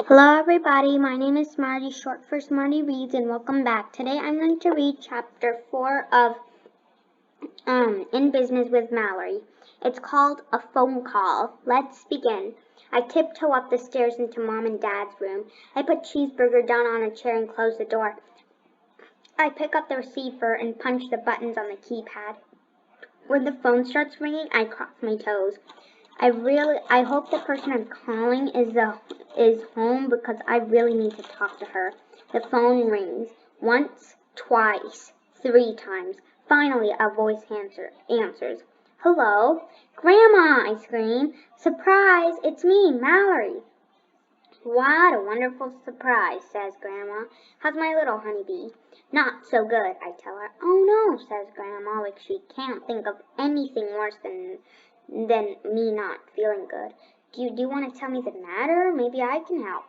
Hello everybody, my name is Smarty, short for Smarty Reads, and welcome back. Today I'm going to read chapter 4 of In Business with Mallory. It's called A Phone Call. Let's begin. I tiptoe up the stairs into Mom and Dad's room. I put Cheeseburger down on a chair and close the door. I pick up the receiver and punch the buttons on the keypad. When the phone starts ringing, I cross my toes. I hope the person I'm calling is home because I really need to talk to her. The phone rings once, twice, 3 times. Finally, a voice answers. Hello? Grandma, I scream. Surprise, it's me, Mallory. What a wonderful surprise, says Grandma. How's my little honeybee? Not so good, I tell her. Oh no, says Grandma, like she can't think of anything worse than me not feeling good. Do you want to tell me the matter? Maybe I can help.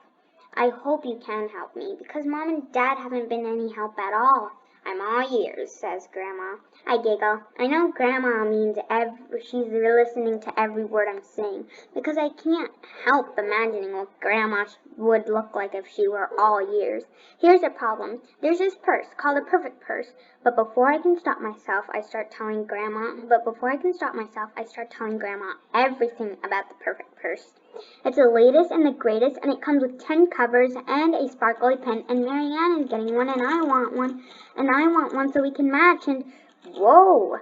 I hope you can help me, because Mom and Dad haven't been any help at all. I'm all ears, says Grandma. I giggle. I know Grandma means she's listening to every word I'm saying, because I can't help imagining what Grandma would look like if she were all ears. Here's the problem. There's this purse called a perfect purse, but before I can stop myself, I start telling Grandma everything about the perfect purse. It's the latest and the greatest, and it comes with 10 covers and a sparkly pen, and Marianne is getting one, and I want one so we can match, and whoa,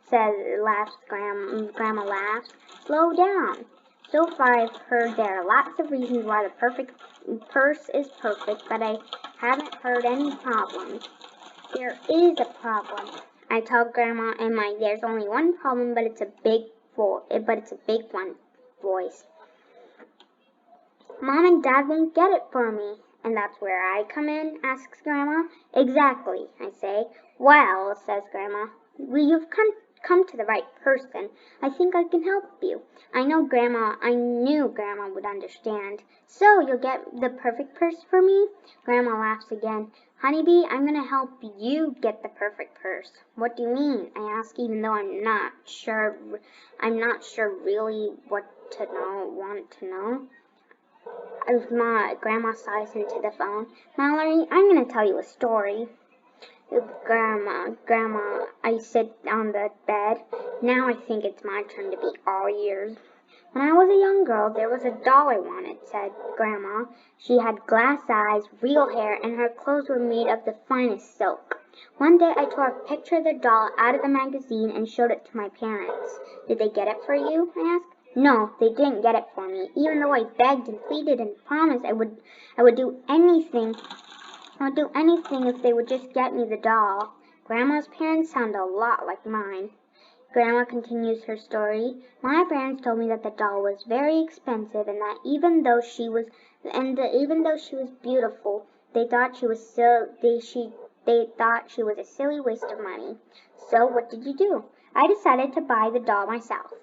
Grandma laughs. Slow down. So far I've heard there are lots of reasons why the perfect purse is perfect, but I haven't heard any problems. There is a problem, I tell Grandma in my there's only one problem, but it's a big one voice. Mom and Dad won't get it for me. And that's where I come in, asks Grandma. Exactly, I say. Well, says Grandma, you've come to the right person. I think I can help you. I knew Grandma would understand. So you'll get the perfect purse for me? Grandma laughs again. Honeybee, I'm going to help you get the perfect purse. What do you mean? I ask, even though I'm not sure really what want to know. Grandma sighs into the phone. Mallory, I'm going to tell you a story. Grandma, I sit on the bed. Now I think it's my turn to be all ears. When I was a young girl, there was a doll I wanted, said Grandma. She had glass eyes, real hair, and her clothes were made of the finest silk. One day I tore a picture of the doll out of the magazine and showed it to my parents. Did they get it for you? I asked. No, they didn't get it for me, even though I begged and pleaded and promised I would do anything. I would do anything if they would just get me the doll. Grandma's parents sound a lot like mine. Grandma continues her story. My parents told me that the doll was very expensive, and that even though she was beautiful, they thought she was a silly waste of money. So what did you do? I decided to buy the doll myself.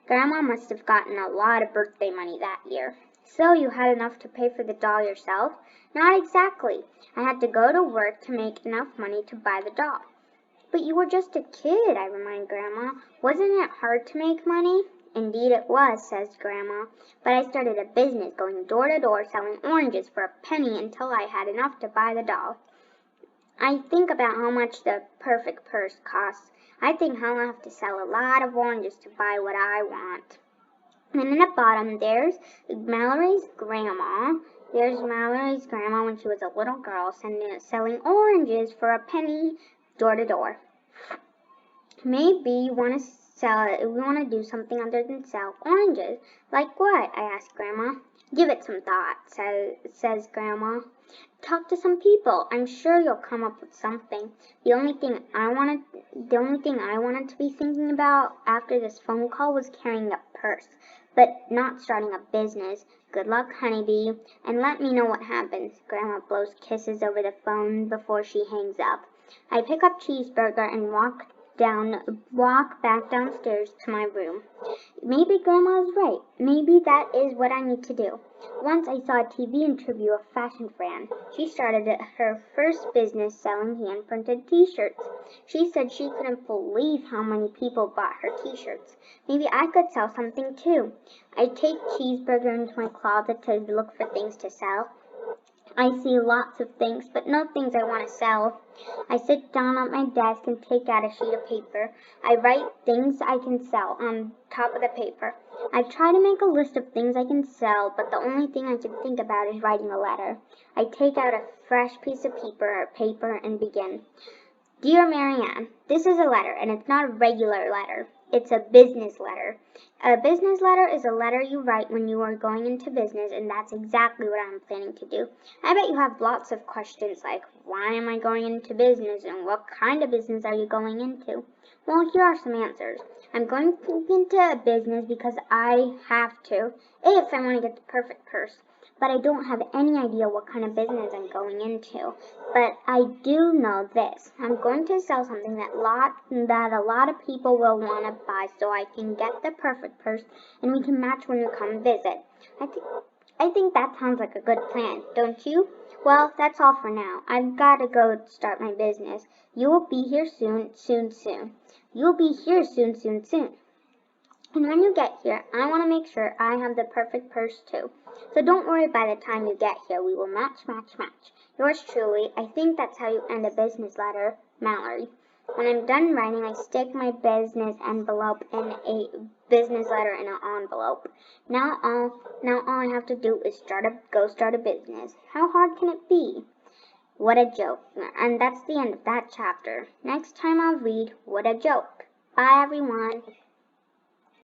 Grandma must have gotten a lot of birthday money that year. So you had enough to pay for the doll yourself? Not exactly. I had to go to work to make enough money to buy the doll. But you were just a kid, I remind Grandma. Wasn't it hard to make money? Indeed it was, says Grandma. But I started a business going door to door selling oranges for a penny until I had enough to buy the doll. I think about how much the perfect purse costs. I think I'll have to sell a lot of oranges to buy what I want. And in the bottom, there's Mallory's grandma. There's Mallory's grandma when she was a little girl selling oranges for a penny door to door. Maybe we want to do something other than sell oranges. Like what? I ask Grandma. Give it some thought, says Grandma. Talk to some people. I'm sure you'll come up with something. The only thing I wanted to be thinking about after this phone call was carrying a purse, but not starting a business. Good luck, honeybee, and let me know what happens. Grandma blows kisses over the phone before she hangs up. I pick up Cheeseburger and walk back downstairs to my room. Maybe Grandma's right. Maybe that is what I need to do. Once I saw a TV interview of Fashion Fran. She started her first business selling hand-printed t-shirts. She said she couldn't believe how many people bought her t-shirts. Maybe I could sell something too. I take Cheeseburger into my closet to look for things to sell. I see lots of things, but no things I want to sell. I sit down at my desk and take out a sheet of paper. I write things I can sell on top of the paper. I try to make a list of things I can sell, but the only thing I can think about is writing a letter. I take out a fresh piece of paper and begin. Dear Marianne, this is a letter, and it's not a regular letter. It's a business letter. A business letter is a letter you write when you are going into business, and that's exactly what I'm planning to do. I bet you have lots of questions like, why am I going into business, and what kind of business are you going into? Well, here are some answers. I'm going into a business because I have to, if I want to get the perfect purse. But I don't have any idea what kind of business I'm going into. But I do know this. I'm going to sell something that a lot of people will want to buy so I can get the perfect purse and we can match when you come visit. I think that sounds like a good plan, don't you? Well, that's all for now. I've got to go start my business. You will be here soon. You'll be here soon. And when you get here, I want to make sure I have the perfect purse too. So don't worry by the time you get here. We will match. Yours truly, I think that's how you end a business letter, Mallory. When I'm done writing, I stick my business envelope in a business letter in an envelope. Now all I have to do is go start a business. How hard can it be? What a joke. And that's the end of that chapter. Next time I'll read What a Joke. Bye everyone.